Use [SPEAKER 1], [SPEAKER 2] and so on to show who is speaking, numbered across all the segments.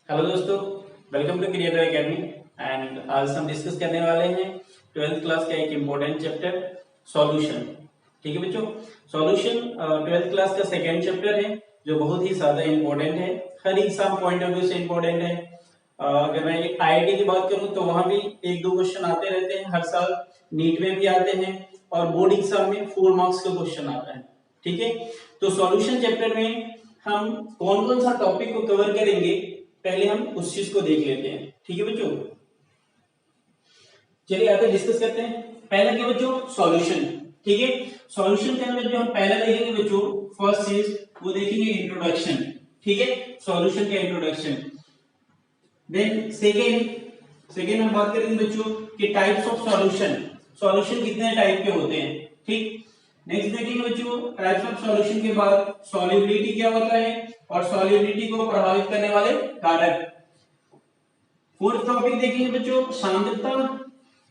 [SPEAKER 1] Hello दोस्तों, welcome to creator academy. And आज हम डिस्कस करने वाले हैं 12th क्लास का एक इम्पोर्टेंट चैप्टर सॉल्यूशन। ठीक है बच्चों, सॉल्यूशन 12th क्लास का सेकेंड चैप्टर है जो बहुत ही ज्यादा इम्पोर्टेंट है, हर एग्जाम पॉइंट ऑफ व्यू से इम्पोर्टेंट है। अगर मैं आईआईटी की बात करूं तो वहां भी एक दो क्वेश्चन आते रहते हैं हर साल, नीट में भी आते हैं और बोर्ड एग्जाम में 4 मार्क्स का क्वेश्चन आता है। ठीक है, तो सॉल्यूशन चैप्टर में हम कौन कौन सा टॉपिक को कवर करेंगे, पहले हम उस चीज को देख लेते हैं। ठीक है बच्चों, चलिए आगे डिस्कस करते हैं। पहला क्या बच्चों, सॉल्यूशन। ठीक है, सॉल्यूशन के अंदर जो हम पहला देखेंगे बच्चों, फर्स्ट चीज वो देखेंगे इंट्रोडक्शन। ठीक है, सॉल्यूशन का इंट्रोडक्शन। देन सेकेंड हम बात करेंगे बच्चों कि टाइप्स ऑफ सॉल्यूशन, सॉल्यूशन कितने टाइप के होते हैं। ठीक, नेक्स्ट देखेंगे बच्चों टाइप्स ऑफ सॉल्यूशन के बाद सॉल्युबिलिटी क्या होता है और सॉल्युबिलिटी को प्रभावित करने वाले कारक। फोर्थ टॉपिक देखेंगे बच्चों सांद्रता।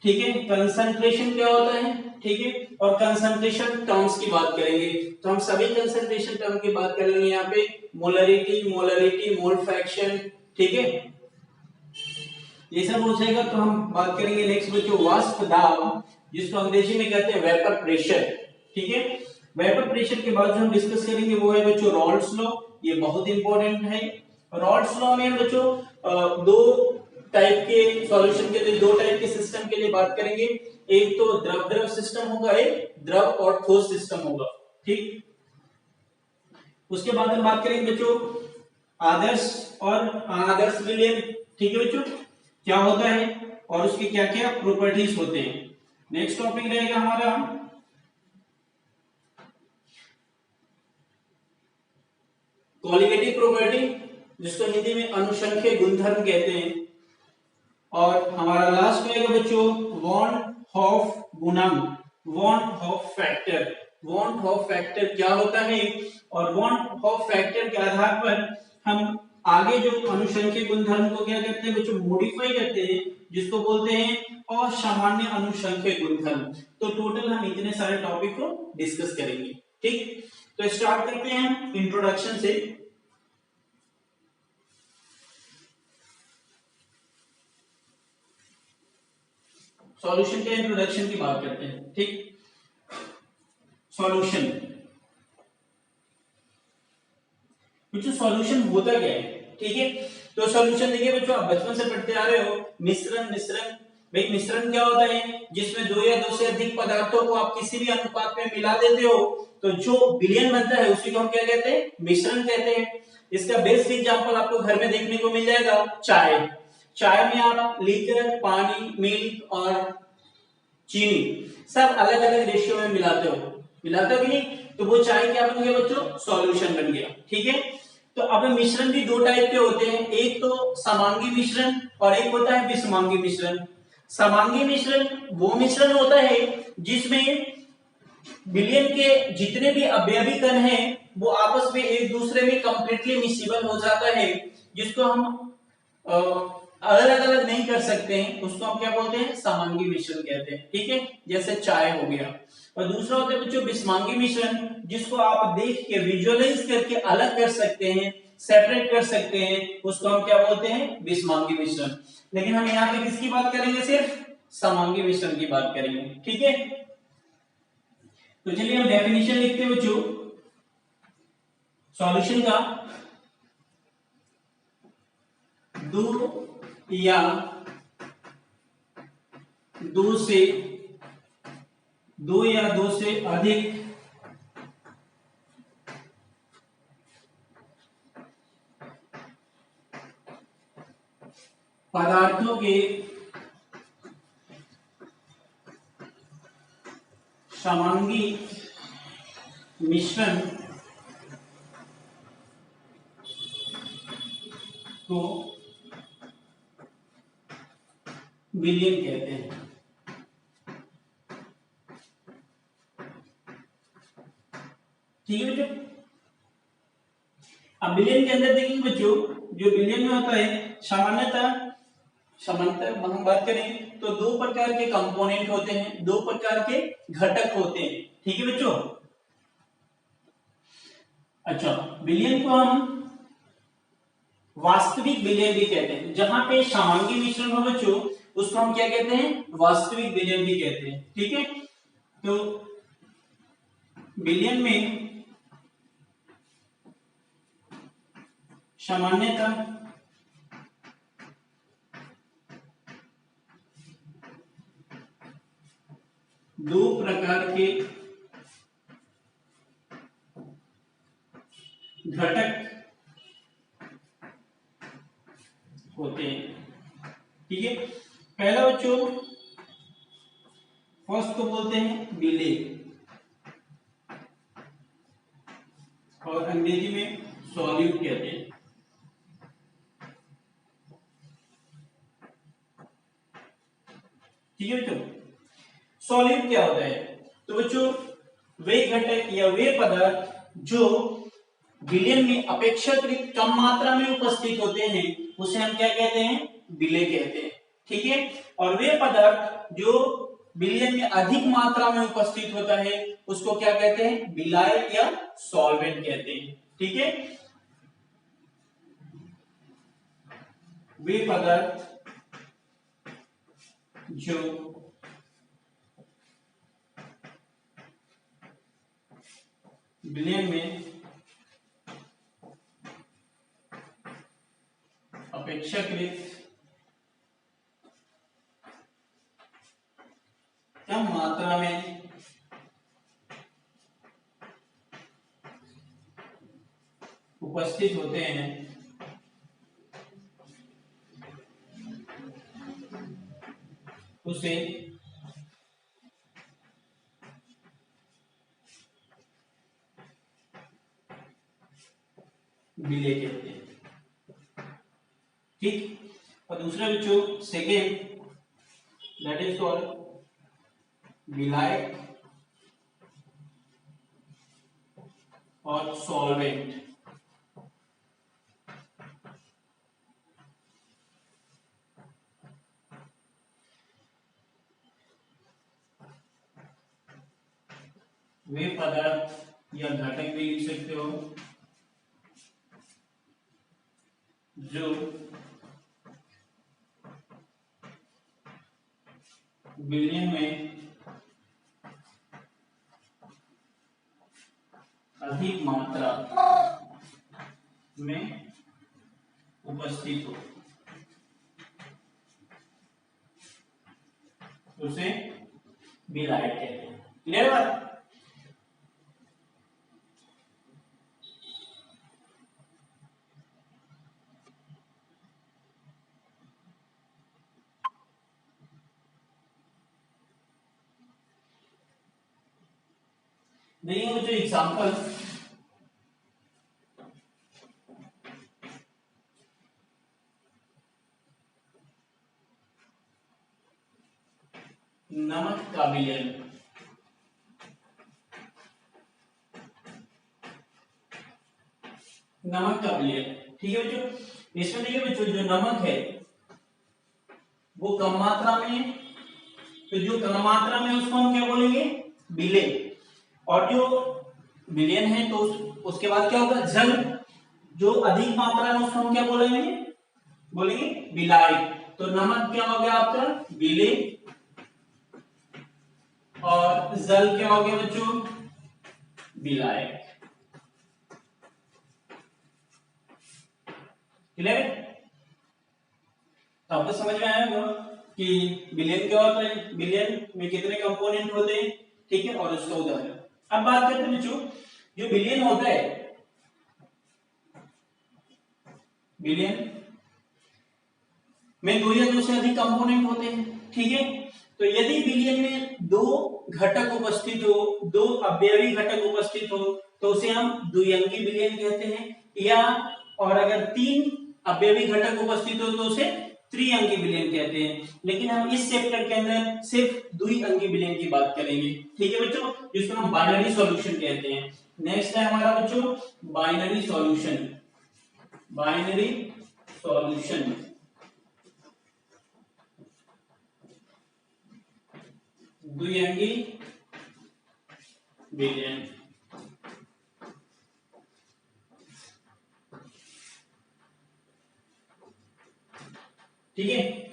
[SPEAKER 1] ठीक है, कंसंट्रेशन क्या होता है। ठीक है, और कंसंट्रेशन टर्म्स की बात करेंगे, तो हम सभी कंसंट्रेशन टर्म की बात करेंगे यहाँ पे, मोलरिटी, मोल फ्रैक्शन। ठीक है, ये सब हो जाएगा। तो हम बात करेंगे नेक्स्ट बच्चों वाष्प दाब, जिसको अंग्रेजी में कहते हैं वेपर प्रेशर। ठीक है, वेपर प्रेशर के बाद जो हम डिस्कस करेंगे वो है बच्चों रॉल्स लॉ। ये बहुत इंपॉर्टेंट है। रॉल्स लॉ में बच्चों दो टाइप के सॉल्यूशन के लिए, दो टाइप के सिस्टम के लिए बात करेंगे। एक तो द्रव द्रव सिस्टम होगा, एक द्रव और ठोस सिस्टम होगा। ठीक, उसके बाद हम बात करेंगे बच्चों आदर्श और अनादर्श विलयन। ठीक है बच्चों, क्या होता है और उसके क्या क्या प्रॉपर्टीज होते हैं। नेक्स्ट टॉपिक रहेगा हमारा क्वालिटेटिव प्रॉपर्टी, जिसको हिंदी में अनुसंख्यक गुणधर्म कहते हैं। और हमारा लास्ट रहेगा बच्चों वॉन हॉफ गुणांक, Van't Hoff factor. Van't Hoff factor क्या होता है और वॉन हॉफ फैक्टर के आधार पर हम आगे जो अनुसंख्यक गुणधर्म को क्या करते हैं बच्चों, मॉडिफाई करते हैं, जिसको बोलते हैं असामान्य अनुसंख्यक गुणधर्म। तो टोटल हम इतने सारे टॉपिक को डिस्कस करेंगे। ठीक, तो स्टार्ट करते हैं हम इंट्रोडक्शन से। सॉल्यूशन के इंट्रोडक्शन की बात करते हैं। ठीक, सॉल्यूशन बच्चों, सॉल्यूशन होता क्या है। ठीक है, तो सॉल्यूशन देखिए बच्चों, आप बचपन से पढ़ते आ रहे हो, मिश्रण। मिश्रण भाई, मिश्रण क्या होता है, जिसमें दो या दो से अधिक पदार्थों को आप किसी भी अनुपात में मिला देते हो तो जो विलयन बनता है उसी को हम क्या कहते हैं, मिश्रण कहते हैं। इसका बेस्ट एग्जांपल आपको घर में देखने को मिल जाएगा, चाय। चाय में आप लीकर, पानी, मिल्क और चीनी सब अलग अलग रेशियो में मिलाते हो कि नहीं, तो वो चाय क्या बन गया बच्चों, सॉल्यूशन बन गया। ठीक है, तो अब मिश्रण भी दो टाइप के होते हैं, एक तो समांगी मिश्रण और एक होता है विषमांगी मिश्रण। समांगी मिश्रण वो मिश्रण होता है जिसमें विलयन के जितने भी अवयवी कण हैं वो आपस में एक दूसरे में कंप्लीटली मिसिबल हो जाता है, जिसको हम अलग अलग नहीं कर सकते हैं, उसको हम क्या बोलते हैं, समांगी मिश्रण कहते हैं। ठीक है, जैसे चाय हो गया। और दूसरा होता है बच्चों विषमांगी मिश्रण, जिसको आप देख के विजुअलाइज करके अलग कर सकते हैं, सेपरेट कर सकते हैं, उसको हम क्या बोलते हैं, विषमांगी मिश्रण। लेकिन हम यहाँ पे किसकी बात करेंगे, सिर्फ समांगी मिश्रण की बात करेंगे। ठीक है, तो चलिए हम डेफिनेशन लिखते हैं बच्चों सॉल्यूशन का। दो या दो से अधिक पदार्थों के समांगी मिश्रण को विलयन कहते हैं। ठीक है बच्चों, अब विलयन के अंदर देखेंगे बच्चों, जो विलयन में होता है सामान्यतः हम बात करें तो दो प्रकार के कंपोनेंट होते हैं, दो प्रकार के घटक होते हैं। ठीक है बच्चों, अच्छा विलयन को हम वास्तविक विलयन भी कहते हैं। जहां पे समांगी मिश्रण हो बच्चों, उसको हम क्या कहते हैं? वास्तविक विलयन भी कहते हैं। ठीक है, तो विलयन में सामान्यतः दो प्रकार के घटक होते हैं। ठीक है, पहला बच्चों फर्स्ट को बोलते हैं विलेय, और अंग्रेजी में सॉल्यूट कहते हैं। ठीक है बच्चों, सॉल्यूट क्या होता है? तो बच्चों वे घटक या वे पदार्थ जो विलयन में अपेक्षाकृत कम मात्रा में उपस्थित होते हैं, उसे हम क्या कहते हैं? विलेय कहते हैं। ठीक है, और वे पदार्थ जो विलयन में अधिक मात्रा में उपस्थित होता है, उसको क्या कहते हैं? विलायक या सॉल्वेंट कहते हैं। ठीक है, वे पदार्थ जो विलयन में अपेक्षाकृत कम मात्रा में उपस्थित होते हैं, उसे विलेय कहते हैं। ठीक, और दूसरा बच्चों सेकेंड, दैट इज कॉल्ड विलायक और सॉल्वेंट। वे पदार्थ या घटक भी लिख सकते हो जो विलयन में अधिक मात्रा में उपस्थित हो, उसे विलायक कहते हैं। क्लियर बात? देखिए मुझे एग्जांपल, नमक का विलयन। नमक का विलयन, ठीक है बच्चों, इसमें देखिए बच्चों जो नमक है वो कम मात्रा में है, तो जो कम मात्रा में उसको हम क्या बोलेंगे? विलेय। और जो विलयन है तो उसके बाद क्या होगा? जल। जो अधिक मात्रा में उसको हम क्या बोलेंगे? बोलेंगे विलायक। तो नमक क्या हो गया आपका? विलेय, और जल क्या हो गया बच्चों? विलायक। क्लियर? तो आपको समझ में आया होगा कि विलयन क्या होता है, विलयन में कितने कंपोनेंट होते हैं। ठीक है, और उसका उदाहरण। अब बात करते हैं बच्चों, जो विलयन होता है, विलयन में दो या दो से अधिक कंपोनेंट होते हैं। ठीक है, तो यदि विलयन में दो घटक उपस्थित हो, दो अवयवी घटक उपस्थित हो, तो उसे हम द्विअंगी विलयन कहते हैं। या और अगर तीन अवयवी घटक उपस्थित हो तो उसे त्रिअंगी विलयन कहते हैं। लेकिन हम इस चैप्टर के अंदर सिर्फ द्विअंगी विलयन की बात करेंगे। ठीक है बच्चों, जिसको हम बाइनरी सॉल्यूशन कहते हैं। नेक्स्ट है हमारा बच्चों बाइनरी सॉल्यूशन। बाइनरी सॉल्यूशन, द्विअंगी विलयन। ठीक है।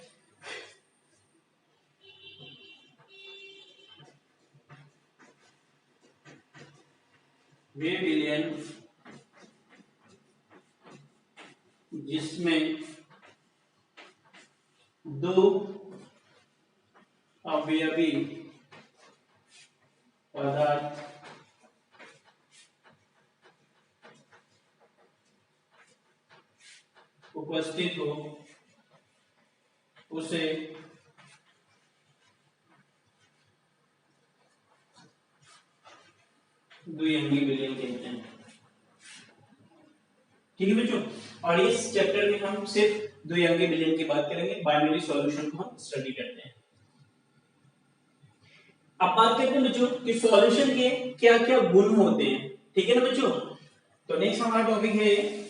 [SPEAKER 1] वे विलयन जिसमें दो अवयवी पदार्थ उपस्थित हो उसे द्विअंगी विलयन कहते हैं। ठीक है बच्चों, और इस चैप्टर में हम सिर्फ द्विअंगी विलयन की बात करेंगे, बाइनरी सॉल्यूशन को हम स्टडी करते हैं। अब बात करते हैं बच्चों कि सॉल्यूशन के क्या क्या गुण होते हैं। ठीक है ना बच्चों, तो नेक्स्ट हमारा टॉपिक है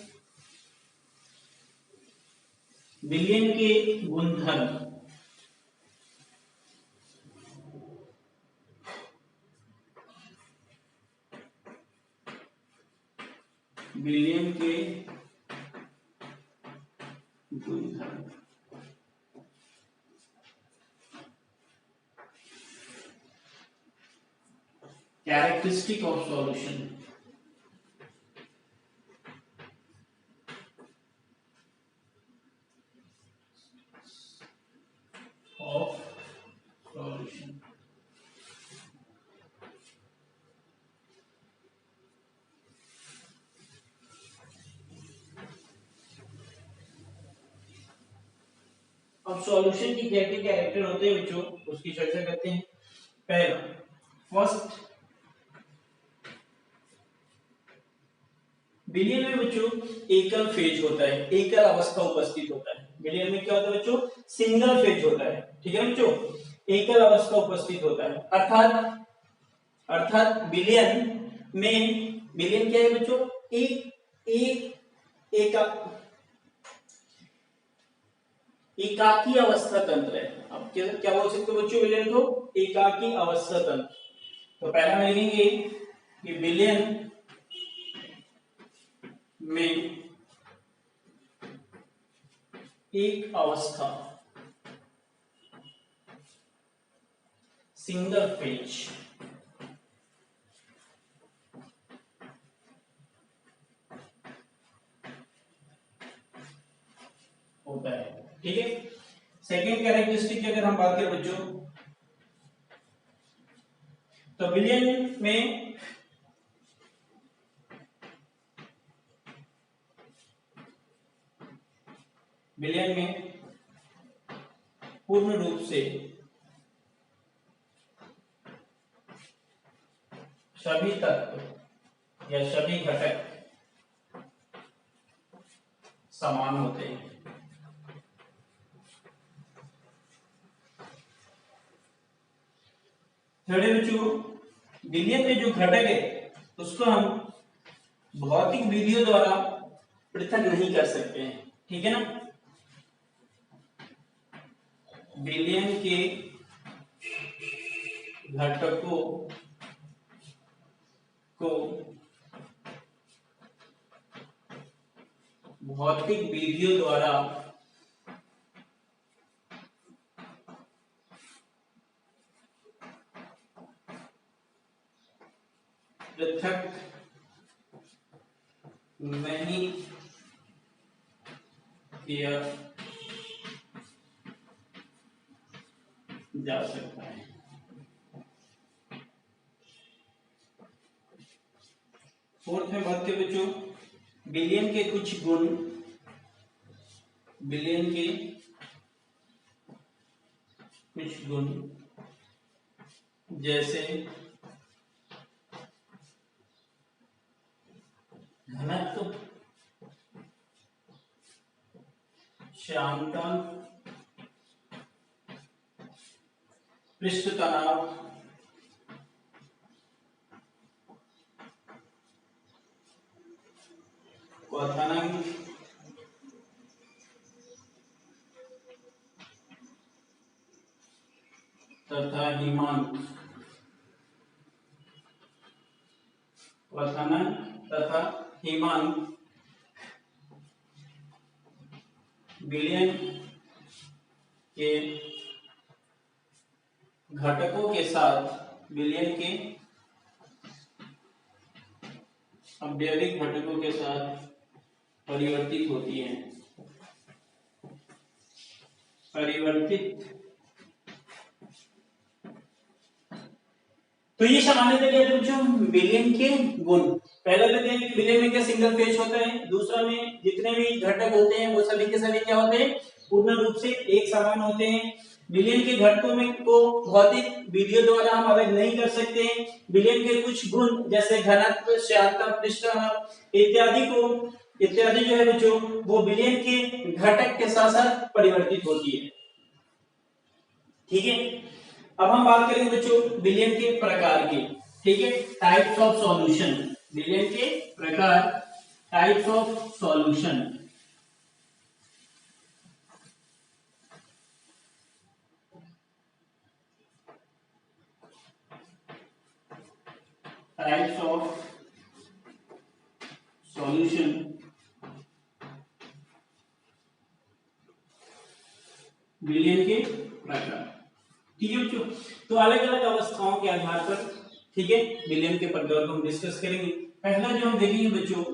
[SPEAKER 1] विलयन के गुणधर्म। विलयन के गुणधर्म, characteristic of solution. Of solution, अब सॉल्यूशन की क्या क्या कैरेक्टर होते हैं बच्चों, उसकी चर्चा करते हैं। पहला, फर्स्ट, विलयन में बच्चों एकल फेज होता है, एकल अवस्था उपस्थित होता है। विलयन में क्या होता है बच्चों, सिंगल फेज होता है। ठीक है बच्चों, एकल अवस्था उपस्थित होता है। अर्थात अर्थात विलयन में, विलयन क्या है बच्चों, एक एक एका एकाकी अवस्था तंत्र है। अब क्या बोल सकते हो बच्चों विलयन को, एकाकी अवस्था तंत्र। तो पहला हम लिखेंगे कि विलयन में एक अवस्था, सिंगल फेज होता है। ठीक है। सेकेंड कैरेक्टरिस्टिक की अगर हम बात करें बच्चों, तो विलयन में पूर्ण रूप से सभी तत्व या सभी घटक समान होते हैं। थर्ड बच्चों, विलयन में जो घटक है उसको हम भौतिक विधियों द्वारा पृथक नहीं कर सकते हैं। ठीक है ना, विलयन के घटकों को भौतिक विधियों द्वारा पृथक नहीं किया जा सकता है। फोर्थ में बात करें बच्चों, विलयन के कुछ गुण, विलयन के कुछ गुण जैसे घनत्व, श्यानता, पृष्ठ तनाव, क्वथनांक, तथा हिमांक, क्वथनांक तथा हिमांक विलयन के घटकों के साथ विलयन के अवयविक घटकों के साथ परिवर्तित होती है। परिवर्तित, तो ये सामान्यतः क्या है बच्चों, विलयन के गुण। पहला लेते हैं कि विलयन में क्या सिंगल फेज होता है, दूसरा में जितने भी घटक होते हैं वो सभी के सभी क्या होते हैं, पूर्ण रूप से एक समान होते हैं। विलयन के घटकों में को भौतिक विधियों द्वारा हम अलग नहीं कर सकते हैं। विलयन के कुछ गुण जैसे घनत्व, श्यानता, पृष्ठभाग इत्यादि जो है बच्चों वो विलयन के घटक के साथ साथ परिवर्तित होती है। ठीक है, अब हम बात करेंगे बच्चों विलयन के प्रकार की। ठीक है, टाइप्स ऑफ सॉल्यूशन, विलयन के प्रकार, types of solution. Types of solution, विलयन के प्रकार। ठीक है बच्चों, तो अलग अलग अवस्थाओं के आधार पर, ठीक है, विलयन के प्रकार को हम डिस्कस करेंगे। पहला जो हम देखेंगे बच्चों,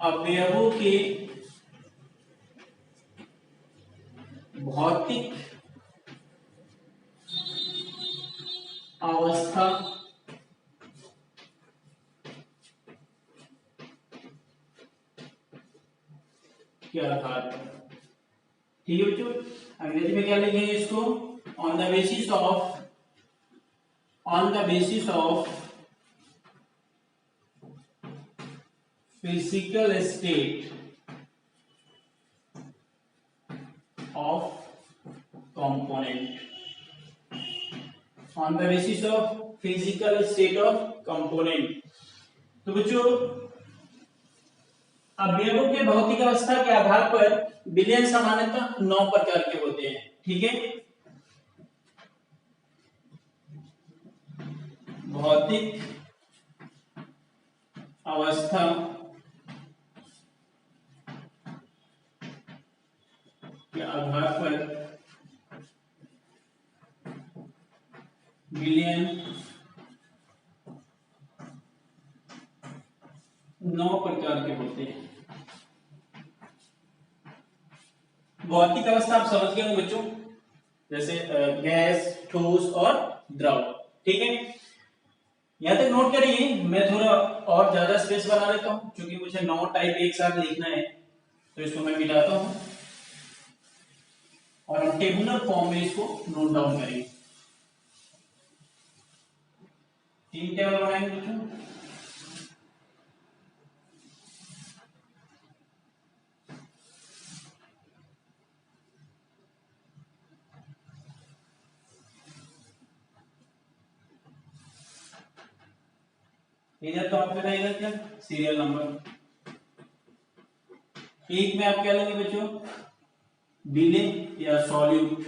[SPEAKER 1] अवयवों के भौतिक अवस्था के आधार पर। ठीक है बच्चों, अंग्रेजी में क्या लिखेंगे इसको, on the basis of physical state of component, on the basis of physical state of component. तो बच्चों अवयवों के भौतिक अवस्था के आधार पर विलयन सामान्यतः 9 प्रकार के होते हैं। ठीक है, भौतिक अवस्था के आधार पर विलयन 9 प्रकार के होते हैं। भौतिक अवस्था आप समझ गए होंगे बच्चों, जैसे गैस, ठोस और द्रव। ठीक है, यहां तक नोट करिए, मैं थोड़ा और ज्यादा स्पेस बना लेता हूं क्योंकि मुझे 9 टाइप एक साथ लिखना है, तो इसको मैं मिटाता हूं और हम टेबुलर फॉर्म में इसको नोट डाउन करेंगे। 3 टेबल बनाएंगे बच्चों। इधर तो आपके रहेगा क्या, सीरियल नंबर 1 में आप क्या लेंगे बच्चों, विलयन या सॉल्यूट।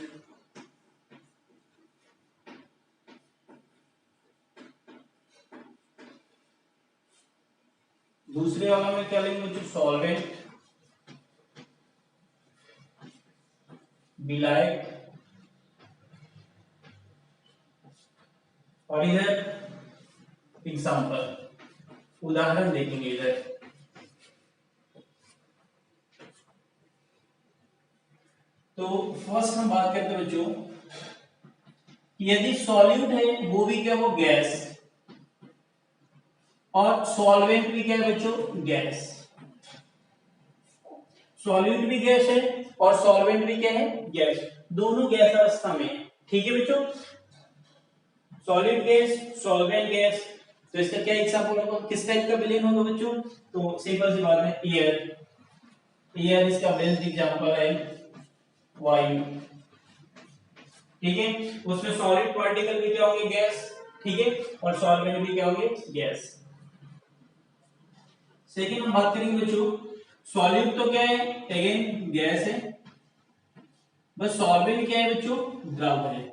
[SPEAKER 1] दूसरे वाला में क्या लेंगे बच्चों, सॉल्वेंट, विलायक, और इधर एग्जाम्पल, उदाहरण देखेंगे इधर। तो फर्स्ट हम बात करते हैं बच्चों, यदि सॉल्यूट है वो भी क्या, वो गैस, और सॉल्वेंट भी क्या है बच्चों, गैस। सॉल्यूट भी गैस है और सॉल्वेंट भी क्या है, गैस, दोनों गैस अवस्था में है। ठीक है बच्चों, सॉलिड गैस, सॉल्वेंट गैस। तो इसका क्या एग्जांपल होगा, किस टाइप का विलयन होगा बच्चों, तो सिंपल सी बात है, एयर। एयर इसका बेस्ट एग्जांपल है, वायु। ठीक है, उसमें सॉलिड पार्टिकल भी क्या होंगे, गैस। ठीक है, और सॉल्वेंट भी क्या होंगे, गैस। सेकंड हम बात करेंगे बच्चों, सॉलिड तो क्या है, अगेन गैस है, बस सॉल्वेंट क्या है बच्चों, द्रव है।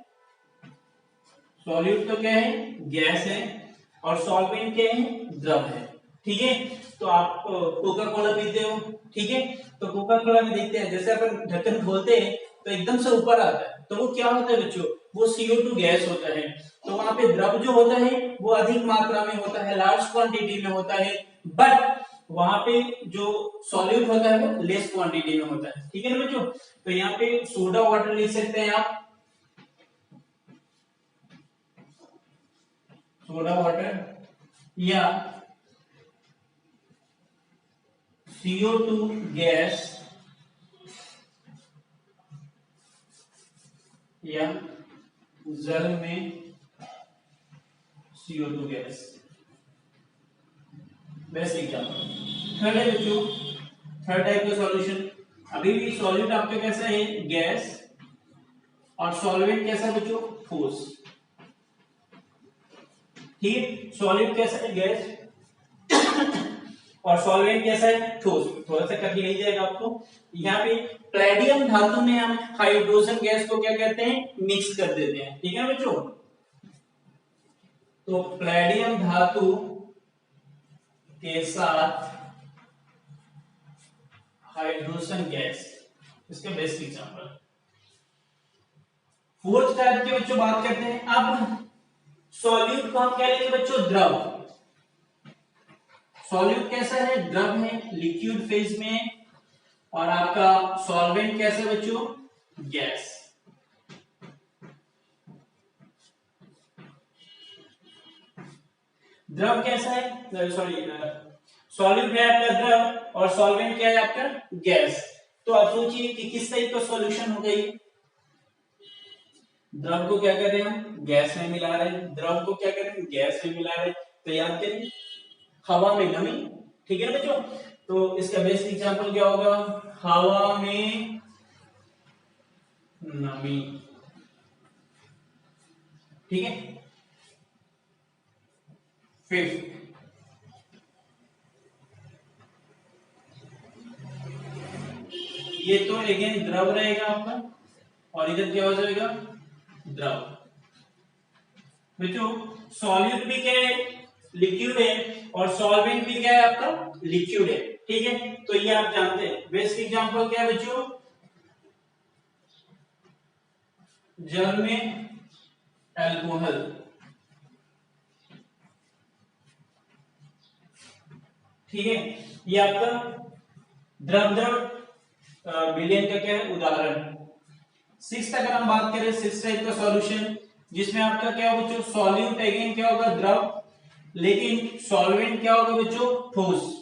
[SPEAKER 1] सॉल्यूट तो क्या है, गैस है, और सॉल्वेंट क्या है, द्रव है। ठीक है। तो आप कोका कोला पीते हो, ठीक है, तो कोका कोला में देखते हैं जैसे अपन ढक्कन खोलते हैं तो एकदम से ऊपर आता है, तो वो क्या होता है बच्चों, वो CO2 गैस होता है। तो वहां पे द्रव जो होता है वो अधिक मात्रा में होता है, लार्ज क्वांटिटी में होता है, बट वहां पे जो सॉल्यूट होता है वो लेस क्वांटिटी में होता है, ठीक है ना बच्चों। तो यहाँ पे सोडा वाटर लिख सकते हैं आप, सोडा वाटर, या CO2 गैस, या जल में CO2 gas. Best example. Third है बच्चों, थर्ड टाइप का सॉल्यूशन, अभी भी सॉल्यूट आपका कैसा है, गैस, और सॉल्वेंट कैसा है बच्चों, ठोस, ठीक है। सॉलिड कैसा है, गैस, और सॉल्वेंट कैसा है, ठोस। थोड़ा सा कर लिया जाएगा आपको। यहाँ पे प्लेडियम धातु में हम हाइड्रोजन गैस को क्या कहते हैं, मिक्स कर देते हैं, ठीक है बच्चों। तो प्लेडियम धातु के साथ हाइड्रोजन गैस, इसका बेस्ट एग्जांपल। फोर्थ टाइप के बच्चों बात करते हैं। अब सॉल्यूट को हम क्या लेंगे बच्चों, द्रव। सॉल्यूट कैसा है, द्रव है, लिक्विड फेज में, और आपका सॉल्वेंट कैसा है बच्चों, गैस। द्रव कैसा है, सॉरी, सॉल्यूट है आपका द्रव, और सॉल्वेंट क्या है आपका, गैस। तो आप सोचिए कि किस टाइप का सॉल्यूशन होगा ये। द्रव को क्या कर रहे हैं हम, गैस में मिला रहे हैं, द्रव को क्या कर रहे हैं, गैस में मिला रहे हैं। तो याद करिए, हवा में नमी, ठीक है ना बच्चों। तो इसका बेस्ट एग्जांपल क्या होगा, हवा में नमी, ठीक है। फिफ्थ, ये तो अगेन द्रव रहेगा आपका, और इधर क्या हो जाएगा, द्रव। बच्चों सॉल्यूट भी क्या है, लिक्विड है, और सॉल्वेंट भी क्या है आपका, लिक्विड है, ठीक है। तो ये आप जानते हैं। बेस्ट एग्जांपल क्या है बच्चों, जल में अल्कोहल, ठीक है। ये आपका द्रव द्रव विलयन का क्या है, उदाहरण। सिक्स्थ अगर हम बात करें, सिक्स टाइप का सॉल्यूशन, जिसमें आपका क्या होगा बच्चों, सॉल्यूट अगेन क्या होगा, द्रव, लेकिन सॉल्वेंट क्या होगा बच्चों, ठोस।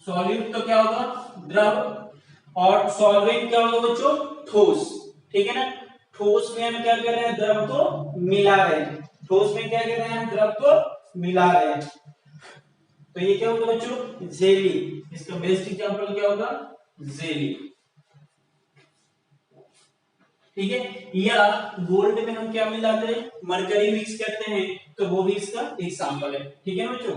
[SPEAKER 1] सॉल्यूट तो क्या होगा, द्रव, और सॉल्वेंट क्या होगा बच्चों, ठोस, ठीक है ना। ठोस में हम क्या कर रहे हैं, द्रव को मिला रहे हैं। ठोस में क्या कर रहे हैं हम, द्रव को मिला रहे हैं। तो ये क्या होगा बच्चों, जेली। इसका बेस्ट एग्जांपल क्या होगा, जेली, ठीक है। या गोल्ड में हम क्या मिलाते हैं, मरकरी मिक्स करते हैं, तो वो भी इसका एग्जांपल है, ठीक है ना बच्चों।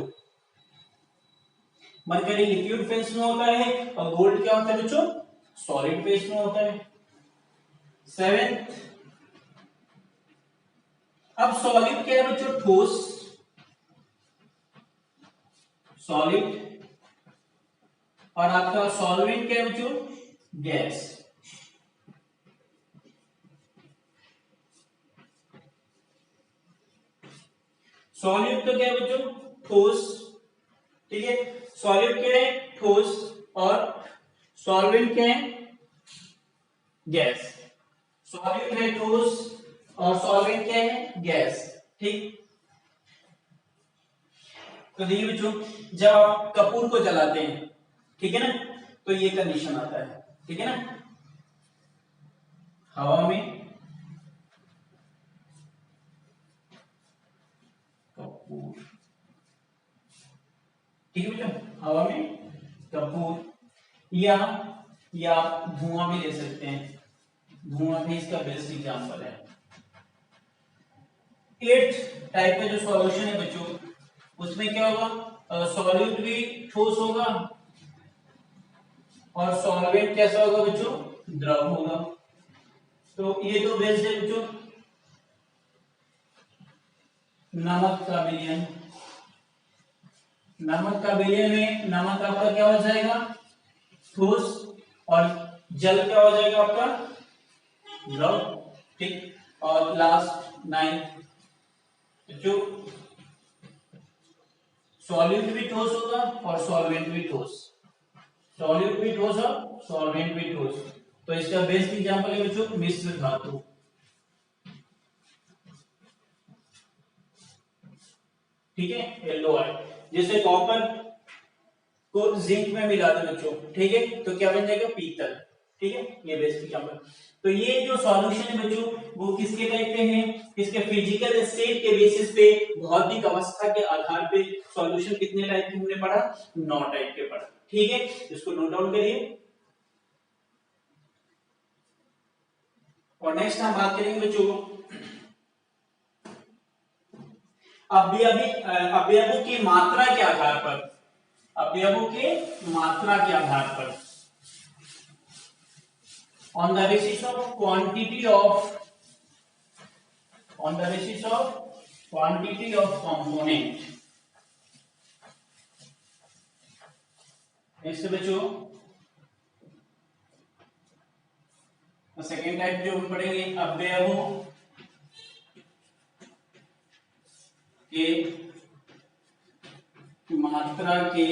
[SPEAKER 1] मरकरी लिक्विड फेस में होता है, और गोल्ड क्या होता है बच्चों, सॉलिड फेस में होता है। सेवेंथ, अब सॉलिड क्या है बच्चों, ठोस, सॉलिड, और आपका सॉल्वेंट क्या है बच्चों, गैस। सॉलिड तो क्या है बच्चों, ठोस, ठीक है। सॉलिड क्या है, ठोस, और सॉल्वेंट क्या है, गैस। सॉलिड है ठोस, और सॉल्वेंट क्या है, गैस, ठीक। तो देखिए बच्चों, जब आप कपूर को जलाते हैं, ठीक है ना, तो ये कंडीशन आता है, ठीक है ना। हवा में कपूर, ठीक है बच्चों, हवा में कपूर, या आप धुआं भी ले सकते हैं, धुआं भी इसका बेस्ट एग्जांपल है। एट्थ टाइप का जो सॉल्यूशन है बच्चों, उसमें क्या होगा, सॉल्यूट भी ठोस होगा, और सॉल्वेंट कैसा होगा बच्चों, द्रव होगा। तो ये तो बेस्ट है बच्चों। नमक का विलयन, नमक का विलयन में नमक आपका क्या हो जाएगा, ठोस, और जल क्या हो जाएगा आपका, द्रव, ठीक। और लास्ट 9, जो सॉल्यूट भी ठोस होगा और सॉल्वेंट भी ठोस, सॉल्यूट भी ठोस और सॉल्वेंट भी ठोस। तो इसका बेस्ट एग्जांपल है बच्चों मिश्र धातु, ठीक है, एल्लोय। जैसे कॉपर को जिंक में मिला दो बच्चों, ठीक है, तो क्या बन जाएगा, पीतल, ठीक है, ये बेस्ट एग्जांपल। तो ये जो सॉल्यूशन है बच्चों वो किसके टाइप के हैं, इसके फिजिकल स्टेट के बेसिस पे, भौतिक अवस्था के आधार पे सॉल्यूशन कितने टाइप के हमने पढ़ा, 9 टाइप के पढ़ा, ठीक है, इसको नोट डाउन करिए। और नेक्स्ट हम बात करेंगे बच्चों अवयवों की मात्रा के आधार पर, अवयवों के मात्रा के आधार पर, on the basis of quantity of component। Next बच्चों सेकेंड टाइप जो हम पढ़ेंगे, अवयवों के मात्रा के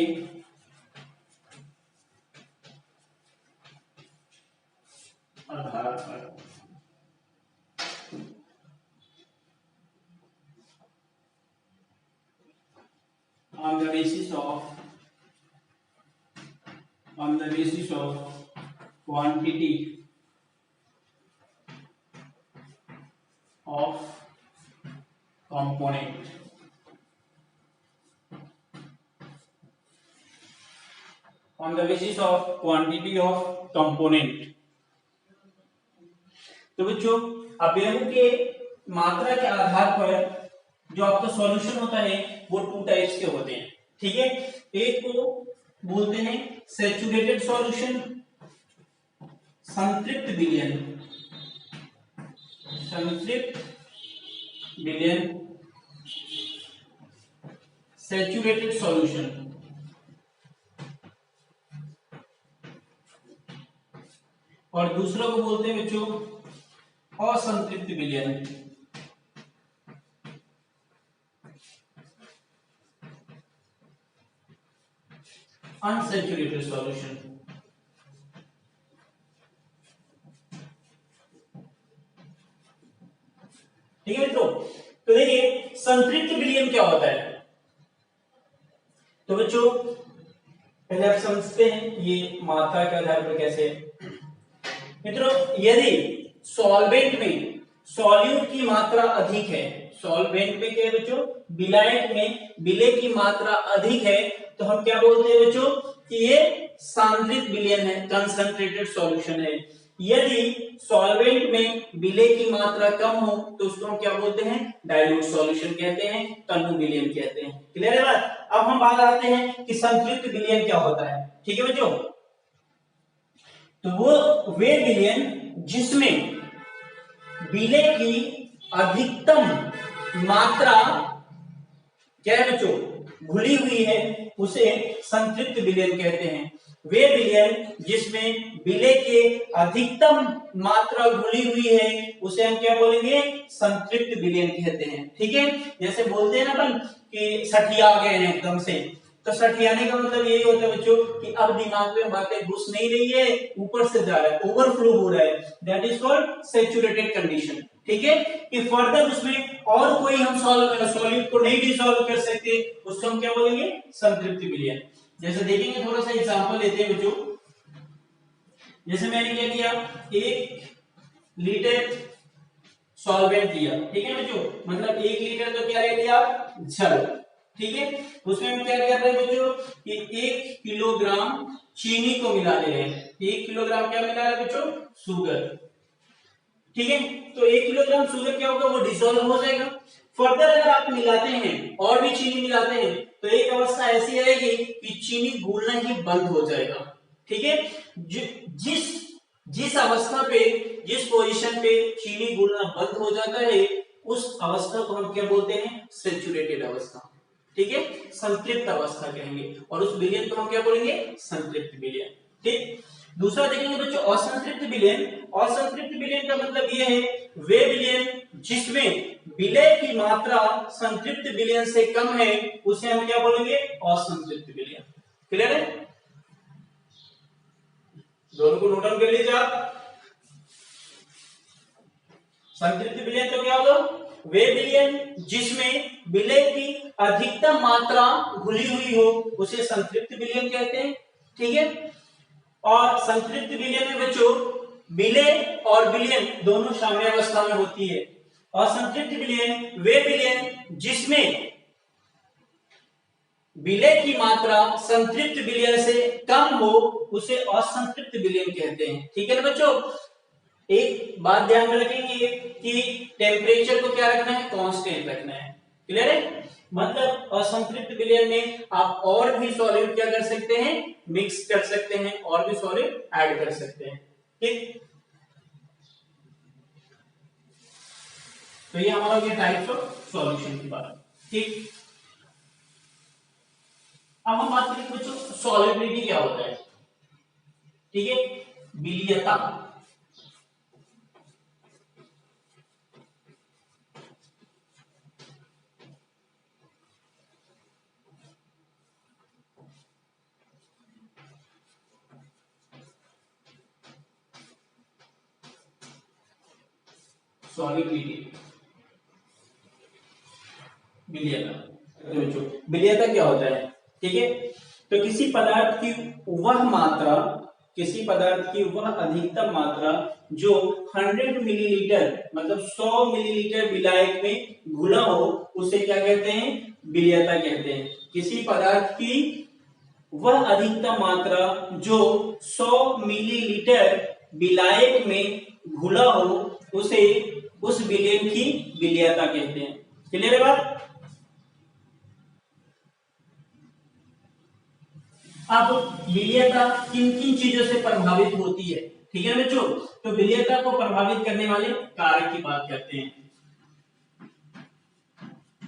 [SPEAKER 1] आधार पर, on the basis of quantity of component, on the basis of quantity of component। तो बच्चों अवयवों के मात्रा के आधार पर जो आपका सॉल्यूशन होता है वो 2 टाइप्स के होते हैं, ठीक है। एक को बोलते हैं सैचुरेटेड सॉल्यूशन, संतृप्त विलयन, संतृप्त विलयन, सैचुरेटेड सॉल्यूशन। और दूसरा को बोलते हैं बच्चों असंतृप्त विलयन, अनसैचुरेटेड सॉल्यूशन। ठीक है मित्रों, तो देखिए संतृप्त विलयन क्या होता है। तो बच्चों पहले आप समझते हैं ये मात्रा के आधार पर कैसे। मित्रों यदि सॉल्वेंट में सॉल्यूट की मात्रा अधिक है, सॉल्वेंट में क्या है बच्चों, विलायक में विलय की मात्रा अधिक है, तो हम क्या बोलते हैं बच्चों कि ये सांद्रित विलयन है, कंसंट्रेटेड सॉल्यूशन है। यदि सॉल्वेंट में विलय की मात्रा कम हो तो उसको हम क्या बोलते हैं, डाइल्यूट सॉल्यूशन कहते हैं, तनु विलयन कहते हैं। क्लियर है बात। अब हम बात आते हैं कि संतृप्त विलयन क्या होता है। ठीक है बच्चों, तो वो वे विलयन जिसमें विलय की अधिकतम मात्रा क्या है बच्चों, घुली हुई है, उसे संतृप्त विलयन कहते हैं। वे विलयन जिसमें विलय के अधिकतम मात्रा घुली हुई है उसे हम क्या बोलेंगे, संतृप्त विलयन कहते हैं। ठीक है, जैसे बोलते हैं ना अपन कि सठिया गए हैं एकदम से, तो सठियाने का मतलब यही होता है बच्चों कि अब दिमाग में बातें घुस नहीं रही है, ऊपर से जा रहा है, ओवरफ्लो हो रहा है, that is called saturated condition. ठीक है, कि फर्दर उसमें और कोई हम सॉल्यूट को नहीं डिसॉल्व कर सकते, उसको हम क्या बोलेंगे, संतृप्त विलयन। जैसे देखेंगे, थोड़ा सा एग्जांपल लेते हैं बच्चों। जैसे मैंने क्या किया, 1 लीटर सॉल्वेंट दिया, ठीक है बच्चों, मतलब 1 लीटर तो क्या ले लिया, जल। ठीक है, उसमें हम क्या कर रहे हैं बच्चों कि 1 किलोग्राम चीनी को मिला दे रहे हैं। 1 किलोग्राम क्या मिला रहे हैं बच्चों, शुगर। ठीक है, तो 1 किलोग्राम शुगर क्या होगा, वो डिसॉल्व हो जाएगा। फर्दर अगर आप मिलाते हैं और भी चीनी मिलाते हैं तो एक अवस्था ऐसी आएगी कि चीनी घुलना ही बंद हो जाएगा। ठीक है, जिस अवस्था पे, जिस पोजीशन पे चीनी घुलना बंद हो जाता है उस अवस्था को हम क्या बोलते हैं? सैचुरेटेड अवस्था, ठीक है, संतृप्त अवस्था कहेंगे, और उस विलयन को हम क्या बोलेंगे? संतृप्त विलयन। ठीक, दूसरा देखेंगे बच्चों असंतृप्त विलयन। असंतृप्त विलयन का मतलब यह है वे विलयन जिसमें विलय की मात्रा संतृप्त विलयन से कम है, उसे हम क्या बोलेंगे? असंतृप्त विलयन। क्लियर है? दोनों को नोट डाउन कर लीजिए आप। संतृप्त विलयन तो क्या होगा? वे विलयन जिसमें विलय की अधिकतम मात्रा घुली हुई हो, उसे संतृप्त विलयन कहते हैं। ठीक है, और संतृप्त विलयन में बच्चों विलय और विलयन दोनों साम्यावस्था में होती है। और संतृप्त विलयन वे विलयन जिसमें विलय की मात्रा संतृप्त विलयन से कम हो, उसे असंतृप्त विलयन कहते हैं। ठीक है ना बच्चों? एक बात ध्यान में रखेंगे कि टेम्परेचर को क्या रखना है? कांस्टेंट रखना है। क्लियर है? मतलब असंतृप्त विलयन में आप और भी सॉलिड क्या कर सकते हैं? मिक्स कर सकते हैं, और भी सॉलिड ऐड कर सकते हैं। ठीक, तो ये हमारा हो गया टाइप्स ऑफ सॉल्यूशन की बात। ठीक, अब हम बात करेंगे बच्चों सॉलिबिलिटी क्या होता है। ठीक है, विलीयता। सॉलिबिलिटी, विलीयता। तो बच्चों विलीयता क्या होता है? ठीक है, तो किसी पदार्थ की वह मात्रा, किसी पदार्थ की वह अधिकतम मात्रा जो 100 मिलीलीटर मतलब 100 मिलीलीटर विलायक में घुला हो, उसे क्या कहते हैं? विलीयता कहते हैं। किसी पदार्थ की वह अधिकतम मात्रा जो 100 मिलीलीटर विलायक में घुला हो, उसे उस विलयन की विलीयता कहते हैं। क्लियर है बात? अब विलीयता किन किन चीजों से प्रभावित होती है? ठीक है बच्चों, तो विलीयता को प्रभावित करने वाले कारक की बात करते हैं।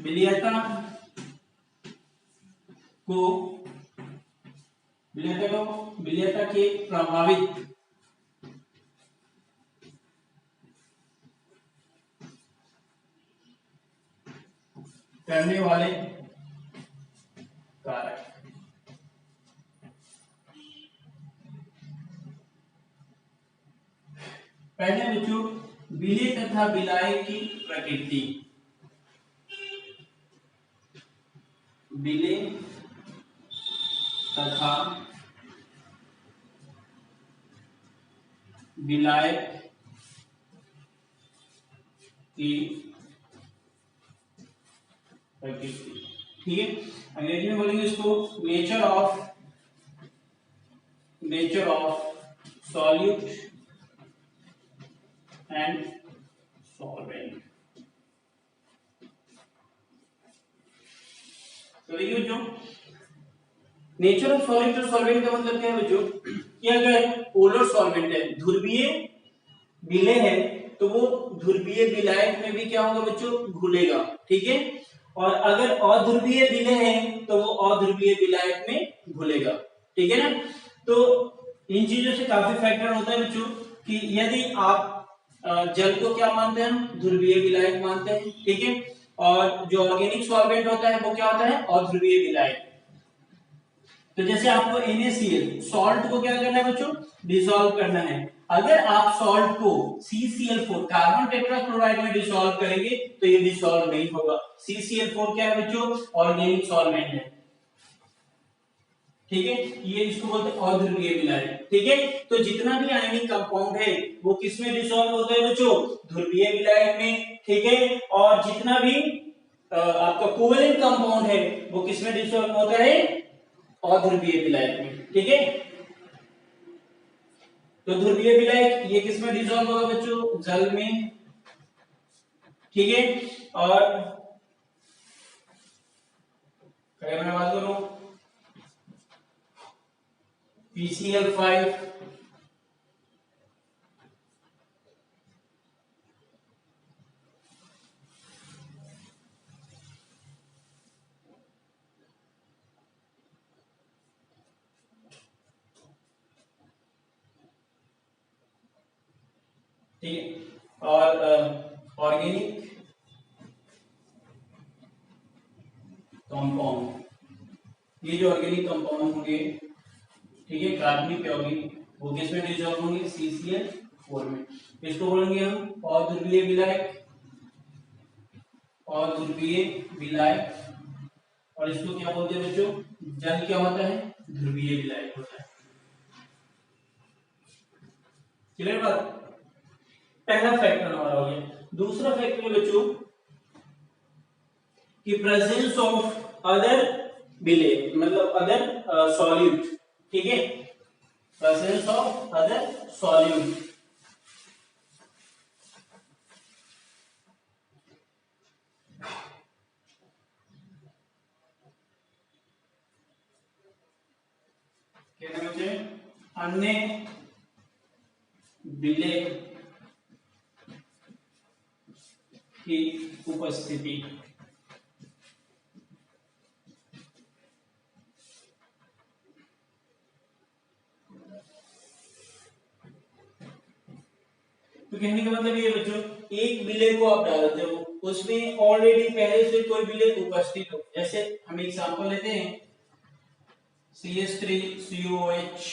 [SPEAKER 1] विलीयता को विलीयता के प्रभावित करने वाले कारक। पहले बच्चों विलय तथा विलाय की प्रकृति। विलय तथा विलाय की प्रकृति। ठीक है, अंग्रेजी में बोलेंगे इसको nature of solute and solvent. तो देखिए बच्चों नेचर ऑफ सॉल्यूट और सॉल्वेंट का मतलब क्या है बच्चों? कि अगर पोलर सॉल्वेंट है, ध्रुवीय विलय है, तो वो ध्रुवीय विलायक में भी क्या होगा बच्चों? घुलेगा। ठीक है, और अगर अध्रुवीय विलय है तो वो अध्रुवीय विलायक में घुलेगा। ठीक है ना? तो इन चीजों से काफी फैक्टर होता है बच्चों कि यदि आप जल को क्या मानते हैं? हम ध्रुवीय विलायक मानते हैं। ठीक है, और जो ऑर्गेनिक सॉल्वेंट होता है वो क्या होता है? अध्रुवीय विलायक। तो जैसे आपको NaCl सॉल्ट को क्या करना है बच्चों? डिसॉल्व करना है। अगर आप सॉल्ट को CCl4 कार्बन टेट्राक्लोराइड में डिसॉल्व करेंगे तो ये डिसॉल्व नहीं होगा। CCl4 क्या है बच्चों? ऑर्गेनिक सॉल्वेंट है। ठीक है, ये इसको बोलते हैं अध्रुवीय विलायक। ठीक है, तो जितना भी आयनिक कंपाउंड है वो किसमें डिसॉल्व होता है बच्चों? ध्रुवीय विलायक में। ठीक है, और जितना भी आपका कोवेलेंट कंपाउंड है वो किसमें डिसॉल्व होता है? अध्रुवीय विलायक में। ठीक है, तो ध्रुवीय विलायक ये किसमें डिसॉल्व होगा बच्चों? जल में। ठीक है, और अगर मैं बात करूं PCl5 ठीक है। और ऑर्गेनिक कंपाउंड, ये जो ऑर्गेनिक कंपाउंड होंगे, ठीक है, कार्बनिक यौगिक, वो किस में डिसॉल्व होंगे, CCl4 में। इसको बोलेंगे हम अध्रुवीय विलायक, अध्रुवीय विलायक। और इसको क्या बोलते हैं बच्चों, जल क्या होता है, ध्रुवीय विलायक होता है। क्लियर बात। पहला फैक्टर हमारा हो गया। दूसरा फैक्टर है बच्चों कि प्रेजेंस ऑफ अदर बिले, मतलब अदर सॉल्यूट, ठीक है, प्रेजेंस ऑफ अदर सॉल्यूट। कहते बच्चे अन्य बिले की उपस्थिति, तो कहने का मतलब ये बच्चों, एक विलेय को आप डालते हो, उसमें ऑलरेडी पहले से कोई विलेय उपस्थित हो। जैसे हम एग्जांपल लेते हैं CH3COOH,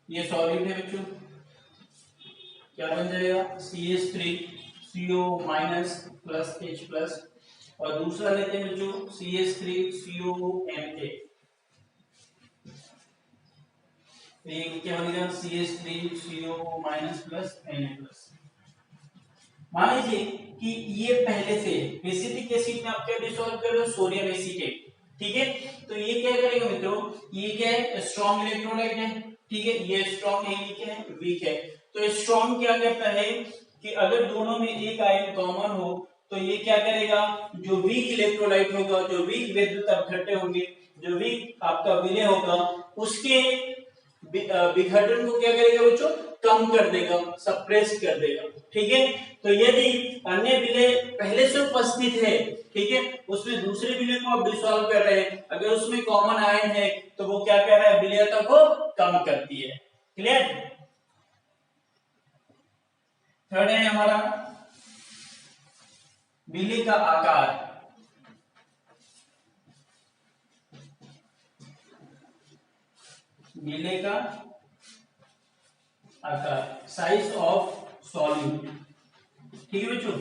[SPEAKER 1] ये सॉलिड है बच्चों, क्या बन जाएगा, CH3CO minus plus H plus. और दूसरा लेते हैं बच्चों CH3COMA, ये क्या बनेगा, CH3CO minus plus Na plus. मान लीजिए कि ये पहले से एसिटिक एसिड में आप क्या डिसॉल्व कर रहे हो, सोडियम एसीटेट, ठीक है। तो ये क्या करेगा मित्रों, ये क्या है, स्ट्रॉन्ग इलेक्ट्रोलाइट है, ठीक है, ये स्ट्रॉन्ग है, ये क्या है, वीक है। तो स्ट्रॉन्ग क्या करता है कि अगर दोनों में एक आयन कॉमन हो तो ये क्या करेगा, जो वीक इलेक्ट्रोलाइट होगा, जो वीक विद्युत अपघट्य होंगे, जो वीक आपका विलय होगा, उसके विघटन को क्या करेगा बच्चों, कम कर देगा, सप्रेस कर देगा, ठीक है। तो यदि अन्य विलय पहले से उपस्थित है, ठीक है, उसमें दूसरे विलय को आप डिसॉल्व कर रहे हैं, अगर उसमें कॉमन आयन है तो वो क्या कर रहा है, विलयता को कम करती है। क्लियर। थर्ड है हमारा विलय का आकार, विलय का आकार, साइज ऑफ सॉल्यूट, ठीक है बच्चों।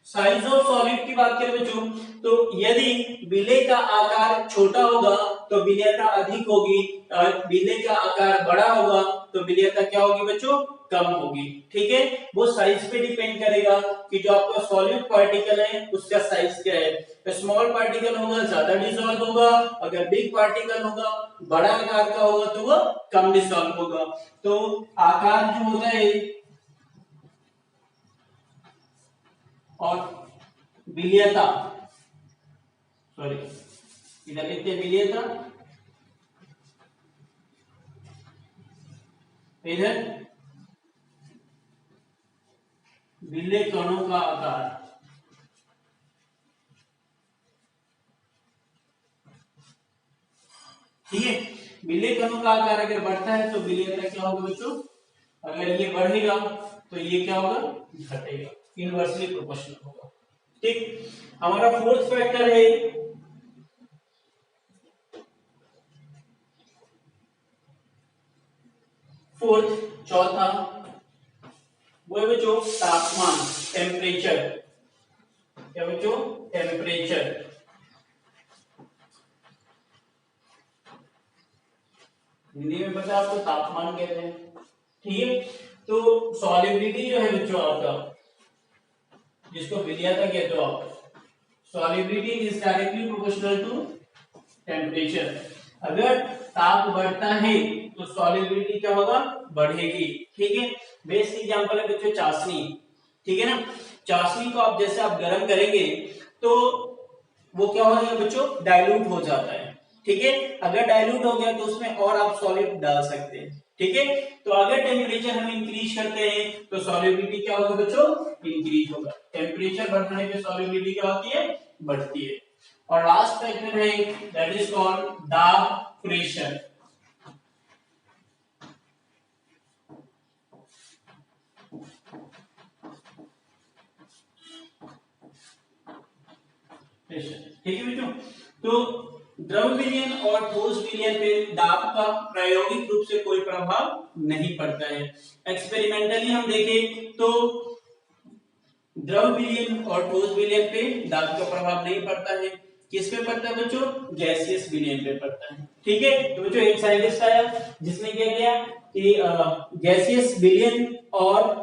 [SPEAKER 1] साइज ऑफ सॉलिड की बात करें बच्चों, तो यदि विलय का आकार छोटा होगा तो विलयता अधिक होगी, और विलय का आकार बड़ा होगा तो विलयता क्या होगी बच्चों, कम होगी, ठीक है। वो साइज पे डिपेंड करेगा कि जो आपका सॉलिड पार्टिकल है उसका साइज क्या है। स्मॉल पार्टिकल होगा ज्यादा डिसॉल्व होगा, अगर बिग पार्टिकल होगा बड़ा आकार का होगा तो वो कम डिसॉल्व होगा। तो आकार जो होता है और विलयता, सॉरी इधर लिखते हैं विलयता, इधर विलय कणों का आकार, ठीक है। विलय कणों का आकार अगर बढ़ता है तो विलयता क्या होगा बच्चों, अगर ये बढ़ेगा तो ये क्या होगा, घटेगा, इनवर्सली प्रोपोर्शनल होगा, ठीक। हमारा फोर्थ फैक्टर है फोर्थ, चौथा, वो है बच्चों तापमान, टेम्परेचर। क्या बच्चों, टेम्परेचर। हिंदी में पता है आपको, तापमान कहते हैं, ठीक है। तो सॉलिबिलिटी जो है बच्चों आपका, जिसको विलयता कहते हो आप, solubility is directly proportional to temperature. अगर ताप बढ़ता है तो सॉलिबिलिटी क्या होगा, बढ़ेगी, ठीक है। बेस्ट एग्जांपल है बच्चों चाशनी, ठीक है ना। चाशनी को आप जैसे आप गर्म करेंगे तो वो क्या हो जाएगा बच्चों, डाइल्यूट हो जाता है, ठीक है। अगर डाइल्यूट हो गया तो उसमें और आप सॉलिड डाल सकते हैं, ठीक है। तो अगर टेम्परेचर हम इंक्रीज करते हैं तो सॉलिबिलिटी क्या होगा बच्चों, इंक्रीज होगा। टेम्परेचर बढ़ने पे सॉलिबिलिटी क्या होती है, बढ़ती है। और लास्ट फैक्टर है दैट इज कॉल्ड दाब प्रेशर। प्रेशर। ठीक है बच्चों, तो द्रव विलयन और ठोस विलयन पे दाब का प्रायोगिक रूप से कोई प्रभाव नहीं पड़ता है। एक्सपेरिमेंटली हम देखें तो द्रव विलयन और ठोस विलयन पे दाब का प्रभाव नहीं पड़ता है। किस पे पड़ता है बच्चों? गैसियस विलयन पे पड़ता है। ठीक है, तो बच्चों एक साइंटिस्ट आया जिसने क्या किया कि गैसियस विलयन और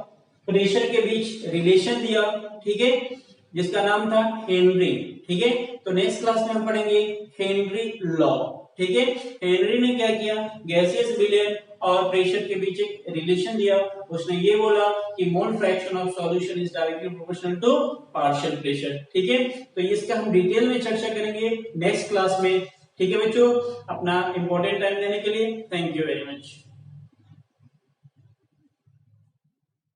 [SPEAKER 1] प्रेशर के बीच रिलेशन दिया। ठीक है, जिसका नाम था हेनरी। ठीक है, तो नेक्स्ट क्लास में हम पढ़ेंगे हेनरी लॉ। ठीक है, हेनरी ने क्या किया, गैसियस विलयन और प्रेशर के बीच एक रिलेशन दिया। उसने ये बोला कि mole fraction of solution is directly proportional to partial pressure. ठीक है, तो इसका हम डिटेल में चर्चा करेंगे नेक्स्ट क्लास में। ठीक है बच्चों, अपना इंपॉर्टेंट टाइम देने के लिए थैंक यू वेरी मच।